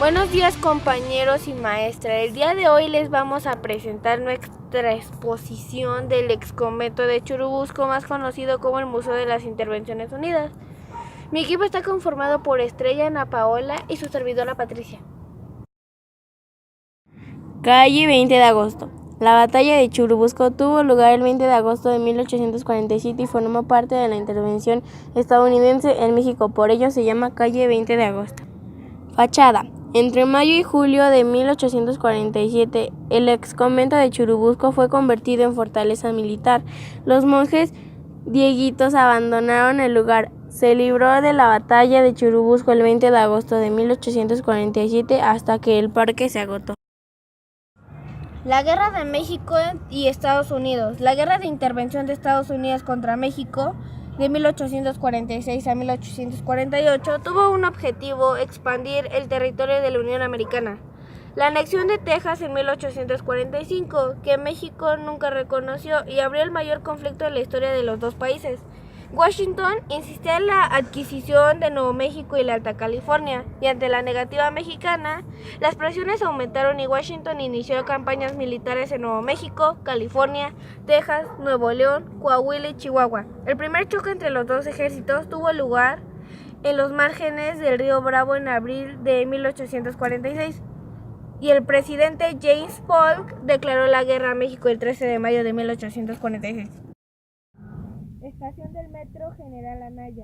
Buenos días compañeros y maestra. El día de hoy les vamos a presentar nuestra exposición del ex convento de Churubusco, más conocido como el Museo de las Intervenciones Unidas. Mi equipo está conformado por Estrella, Ana Paola y su servidora Patricia. Calle 20 de agosto. La batalla de Churubusco tuvo lugar el 20 de agosto de 1847 y formó parte de la intervención estadounidense en México, por ello se llama Calle 20 de agosto. Fachada. Entre mayo y julio de 1847, el ex convento de Churubusco fue convertido en fortaleza militar. Los monjes dieguitos abandonaron el lugar. Se libró de la batalla de Churubusco el 20 de agosto de 1847 hasta que el parque se agotó. La Guerra de México y Estados Unidos. La Guerra de Intervención de Estados Unidos contra México de 1846 a 1848 tuvo un objetivo: expandir el territorio de la Unión Americana. La anexión de Texas en 1845, que México nunca reconoció, y abrió el mayor conflicto en la historia de los dos países. Washington insistía en la adquisición de Nuevo México y la Alta California, y ante la negativa mexicana, las presiones aumentaron y Washington inició campañas militares en Nuevo México, California, Texas, Nuevo León, Coahuila y Chihuahua. El primer choque entre los dos ejércitos tuvo lugar en los márgenes del río Bravo en abril de 1846. Y el presidente James Polk declaró la guerra a México el 13 de mayo de 1846. Estación del Metro General Anaya.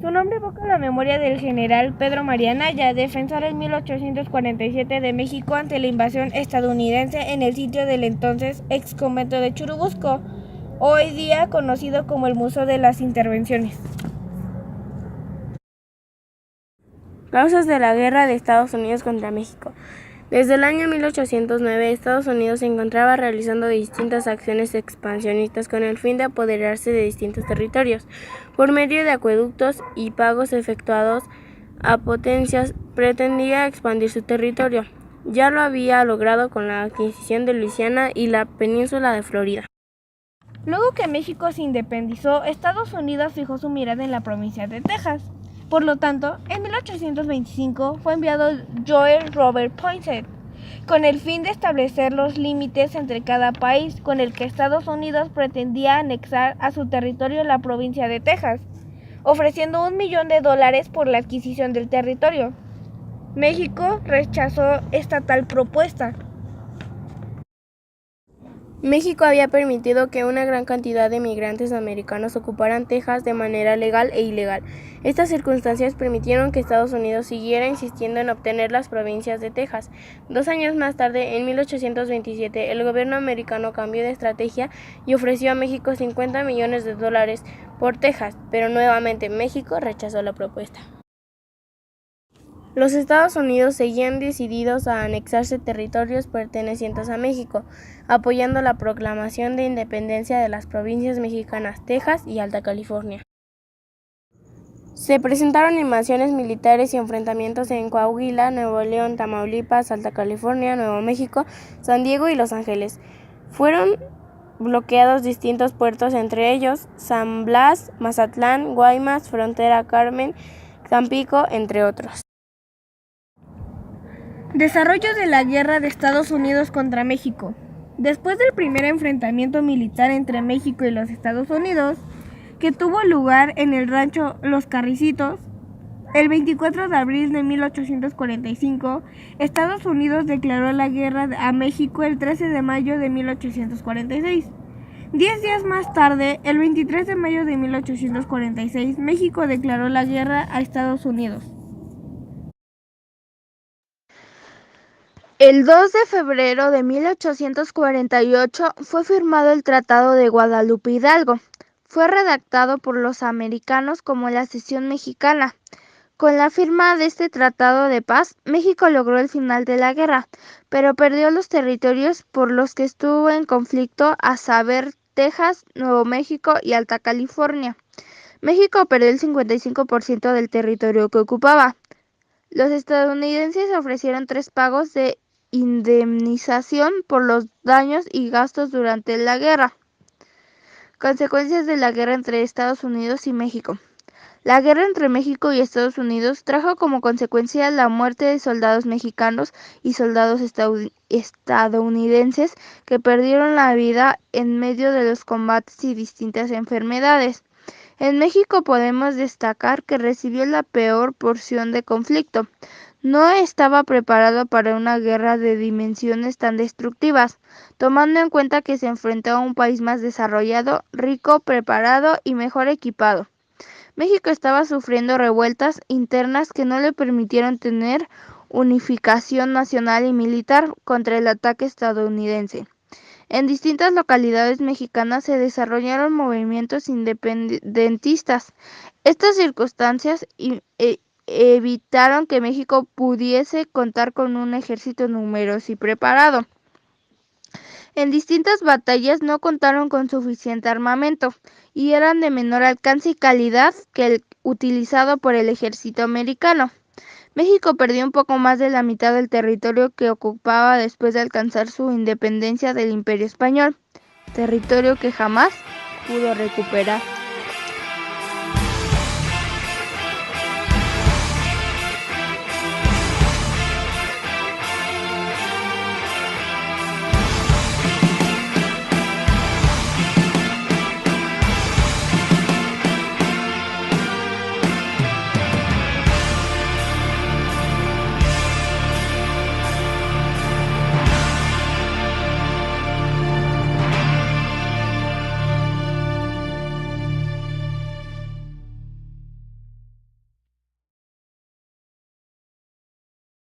Su nombre evoca la memoria del general Pedro María Anaya, defensor en 1847 de México ante la invasión estadounidense en el sitio del entonces ex convento de Churubusco, hoy día conocido como el Museo de las Intervenciones. Causas de la guerra de Estados Unidos contra México. Desde el año 1809, Estados Unidos se encontraba realizando distintas acciones expansionistas con el fin de apoderarse de distintos territorios. Por medio de acueductos y pagos efectuados a potencias, pretendía expandir su territorio. Ya lo había logrado con la adquisición de Luisiana y la península de Florida. Luego que México se independizó, Estados Unidos fijó su mirada en la provincia de Texas. Por lo tanto, en 1825 fue enviado Joel Robert Poinsett con el fin de establecer los límites entre cada país, con el que Estados Unidos pretendía anexar a su territorio la provincia de Texas, ofreciendo $1 millón por la adquisición del territorio. México rechazó esta tal propuesta. México había permitido que una gran cantidad de migrantes americanos ocuparan Texas de manera legal e ilegal. Estas circunstancias permitieron que Estados Unidos siguiera insistiendo en obtener las provincias de Texas. 2 años más tarde, en 1827, el gobierno americano cambió de estrategia y ofreció a México $50 millones por Texas, pero nuevamente México rechazó la propuesta. Los Estados Unidos seguían decididos a anexarse territorios pertenecientes a México, apoyando la proclamación de independencia de las provincias mexicanas Texas y Alta California. Se presentaron invasiones militares y enfrentamientos en Coahuila, Nuevo León, Tamaulipas, Alta California, Nuevo México, San Diego y Los Ángeles. Fueron bloqueados distintos puertos, entre ellos San Blas, Mazatlán, Guaymas, Frontera Carmen, Tampico, entre otros. Desarrollo de la guerra de Estados Unidos contra México. Después del primer enfrentamiento militar entre México y los Estados Unidos, que tuvo lugar en el rancho Los Carricitos, el 24 de abril de 1845, Estados Unidos declaró la guerra a México el 13 de mayo de 1846. 10 días más tarde, el 23 de mayo de 1846, México declaró la guerra a Estados Unidos. El 2 de febrero de 1848 fue firmado el Tratado de Guadalupe Hidalgo. Fue redactado por los americanos como la cesión mexicana. Con la firma de este tratado de paz, México logró el final de la guerra, pero perdió los territorios por los que estuvo en conflicto, a saber, Texas, Nuevo México y Alta California. México perdió el 55% del territorio que ocupaba. Los estadounidenses ofrecieron 3 pagos de indemnización por los daños y gastos durante la guerra. Consecuencias de la guerra entre Estados Unidos y México. La guerra entre México y Estados Unidos trajo como consecuencia la muerte de soldados mexicanos y soldados estadounidenses que perdieron la vida en medio de los combates y distintas enfermedades. En México podemos destacar que recibió la peor porción de conflicto. No estaba preparado para una guerra de dimensiones tan destructivas, tomando en cuenta que se enfrentó a un país más desarrollado, rico, preparado y mejor equipado. México estaba sufriendo revueltas internas que no le permitieron tener unificación nacional y militar contra el ataque estadounidense. En distintas localidades mexicanas se desarrollaron movimientos independentistas. Estas circunstancias evitaron que México pudiese contar con un ejército numeroso y preparado. En distintas batallas no contaron con suficiente armamento y eran de menor alcance y calidad que el utilizado por el ejército americano. México perdió un poco más de la mitad del territorio que ocupaba después de alcanzar su independencia del Imperio Español, territorio que jamás pudo recuperar.